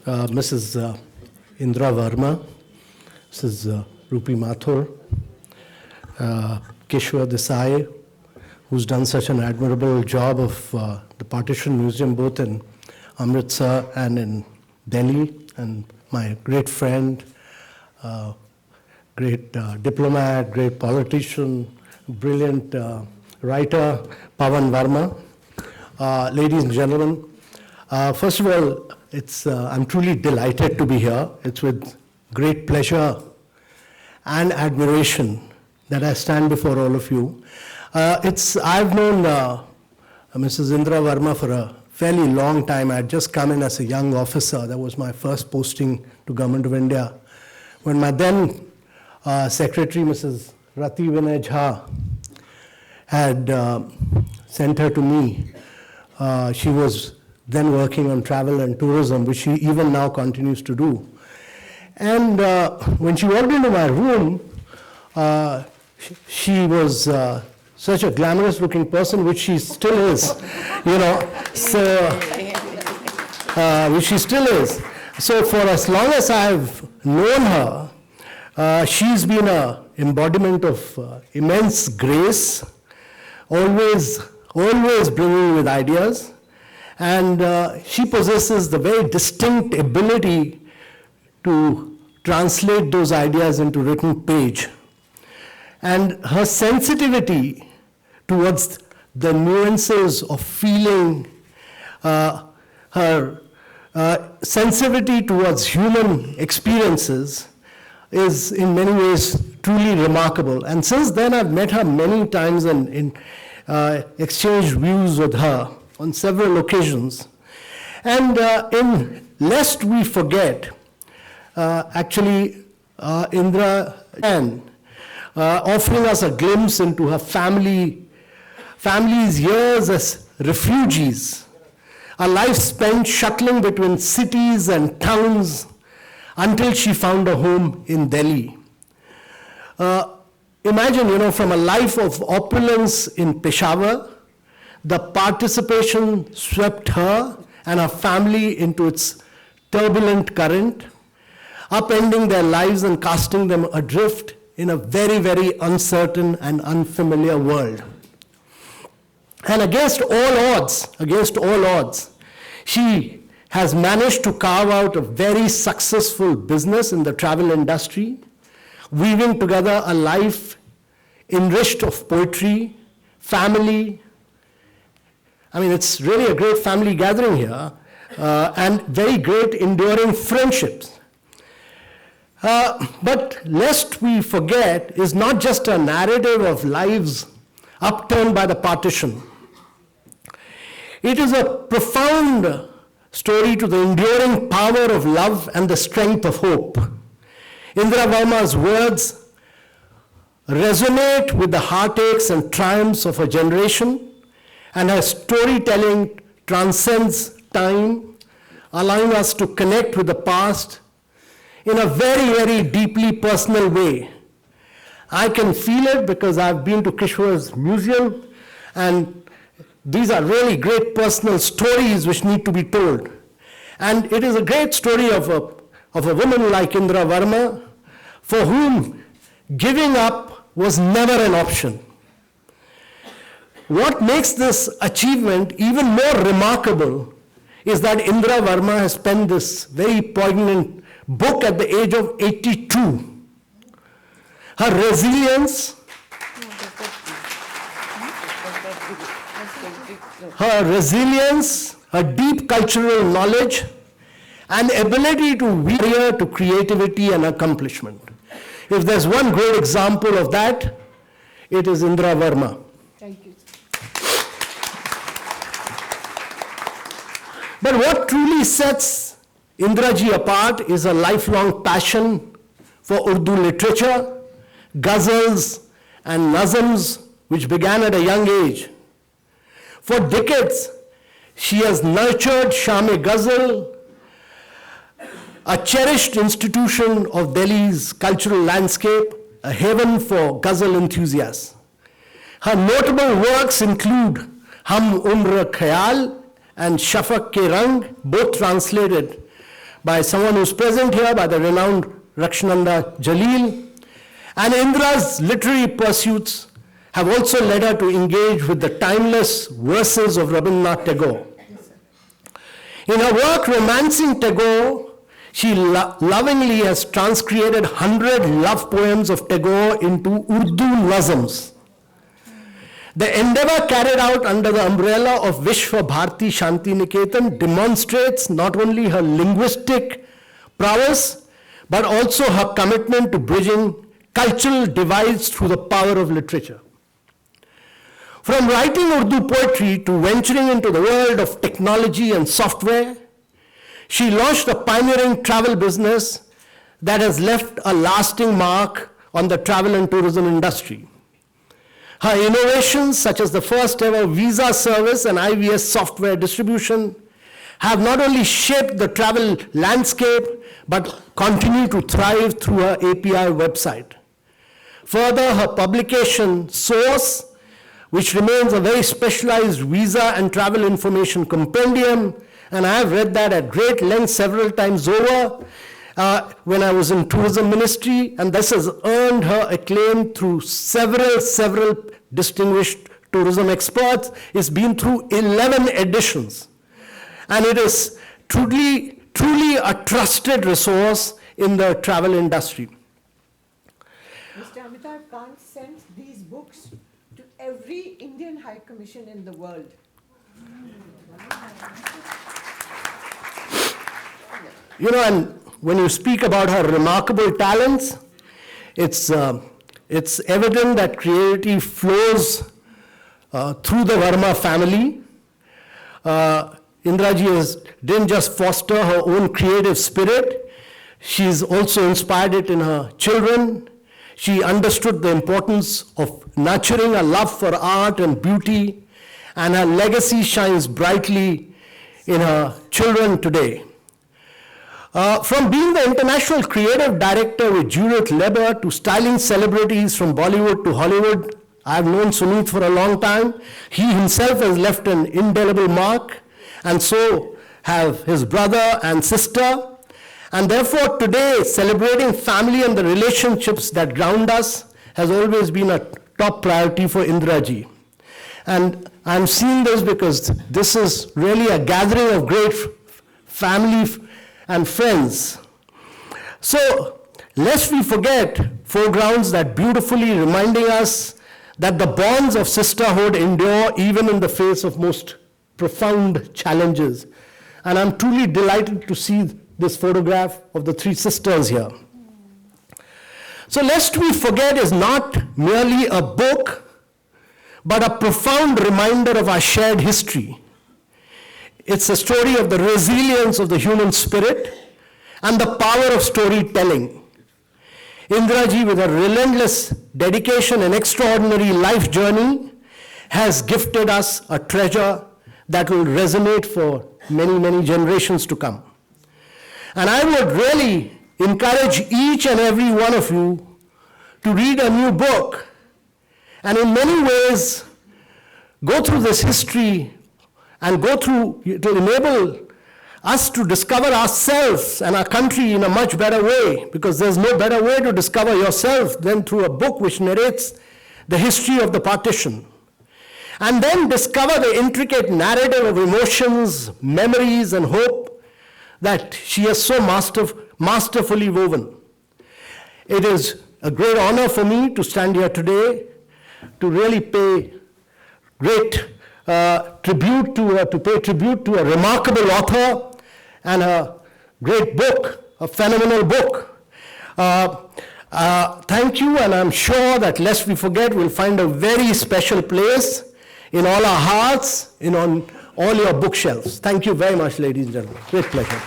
Mrs. Indira Varma, Mrs. Rupi Mathur, Keshwar Desai, who's done such an admirable job of the Partition Museum both in Amritsar and in Delhi, and my great friend, great diplomat, great politician, brilliant writer, Pawan Varma. Ladies and gentlemen, first of all, I'm truly delighted to be here. It's with great pleasure and admiration that I stand before all of you. I've known Mrs. Indira Varma for a fairly long time. I had just come in as a young officer. That was my first posting to Government of India. When my then secretary, Mrs. Rati Vinay Jha, had sent her to me, she was then working on travel and tourism, which she even now continues to do. And when she walked into my room, she was such a glamorous looking person, which she still is, which she still is. So for as long as I've known her, she's been an embodiment of immense grace, always bringing with ideas. And she possesses the very distinct ability to translate those ideas into written page. And her sensitivity towards the nuances of feeling, her sensitivity towards human experiences is in many ways truly remarkable. And since then I've met her many times and exchanged views with her on several occasions. And lest we forget, Indira and offering us a glimpse into her family's years as refugees, a life spent shuttling between cities and towns until she found a home in Delhi. Imagine, from a life of opulence in Peshawar, the participation swept her and her family into its turbulent current, upending their lives and casting them adrift in a very, very uncertain and unfamiliar world. And against all odds, she has managed to carve out a very successful business in the travel industry, weaving together a life enriched of poetry, family. It's really a great family gathering here, and very great enduring friendships. But lest we forget, is not just a narrative of lives upturned by the partition. It is a profound story to the enduring power of love and the strength of hope. Indira Varma's words resonate with the heartaches and triumphs of a generation, and her storytelling transcends time, allowing us to connect with the past in a very, very deeply personal way. I can feel it because I've been to Keshwar's museum, and these are really great personal stories which need to be told. And it is a great story of a woman like Indira Varma, for whom giving up was never an option. What makes this achievement even more remarkable is that Indira Varma has penned this very poignant book at the age of 82. Her resilience, her deep cultural knowledge, and ability to weave to creativity and accomplishment. If there's one great example of that, it is Indira Varma. Thank you. But what truly sets Indira ji apart is a lifelong passion for Urdu literature, ghazals and nazms, which began at a young age. For decades, she has nurtured Sham-e-Ghazal, a cherished institution of Delhi's cultural landscape, a haven for ghazal enthusiasts. Her notable works include Hum Umr Khayal and Shafak Ke Rang, both translated by someone who's present here, by the renowned Rakshananda Jalil. And Indira's literary pursuits have also led her to engage with the timeless verses of Rabindranath Tagore. In her work, Romancing Tagore, she lovingly has transcreated 100 love poems of Tagore into Urdu nazms. The endeavor carried out under the umbrella of Vishwa Bharati Shanti Niketan demonstrates not only her linguistic prowess, but also her commitment to bridging cultural divides through the power of literature. From writing Urdu poetry to venturing into the world of technology and software, she launched a pioneering travel business that has left a lasting mark on the travel and tourism industry. Her innovations, such as the first ever visa service and IVS software distribution, have not only shaped the travel landscape, but continue to thrive through her API website. Further, her publication, Source, which remains a very specialized visa and travel information compendium, and I have read that at great length several times over when I was in tourism ministry, and this has earned her acclaim through several distinguished tourism experts. It's been through 11 editions, and it is truly a trusted resource in the travel industry. Mr. Amitabh, Kant sent these books to every Indian High Commission in the world. You know, and when you speak about her remarkable talents, it's evident that creativity flows through the Varma family. Indira didn't just foster her own creative spirit, she's also inspired it in her children. She understood the importance of nurturing a love for art and beauty, and her legacy shines brightly in her children today. From being the international creative director with Judith Leber to styling celebrities from Bollywood to Hollywood, I've known Sunit for a long time. He himself has left an indelible mark, and so have his brother and sister. And therefore today, celebrating family and the relationships that ground us has always been a top priority for Indira ji. And I'm seeing this because this is really a gathering of great family and friends. So, lest we forget foregrounds that beautifully reminding us that the bonds of sisterhood endure even in the face of most profound challenges. And I'm truly delighted to see this photograph of the three sisters here. So, Lest We Forget is not merely a book, but a profound reminder of our shared history. It's a story of the resilience of the human spirit and the power of storytelling. Indira ji, with her relentless dedication and extraordinary life journey, has gifted us a treasure that will resonate for many, many generations to come. And I would really encourage each and every one of you to read a new book and in many ways go through this history and go through, it will enable us to discover ourselves and our country in a much better way, because there's no better way to discover yourself than through a book which narrates the history of the partition. And then discover the intricate narrative of emotions, memories, and hope that she has so masterfully woven. It is a great honor for me to stand here today to really pay great tribute to a remarkable author and a great book, a phenomenal book. Thank you, and I'm sure that Lest We Forget will find a very special place in all our hearts, on all your bookshelves. Thank you very much, ladies and gentlemen. Great pleasure.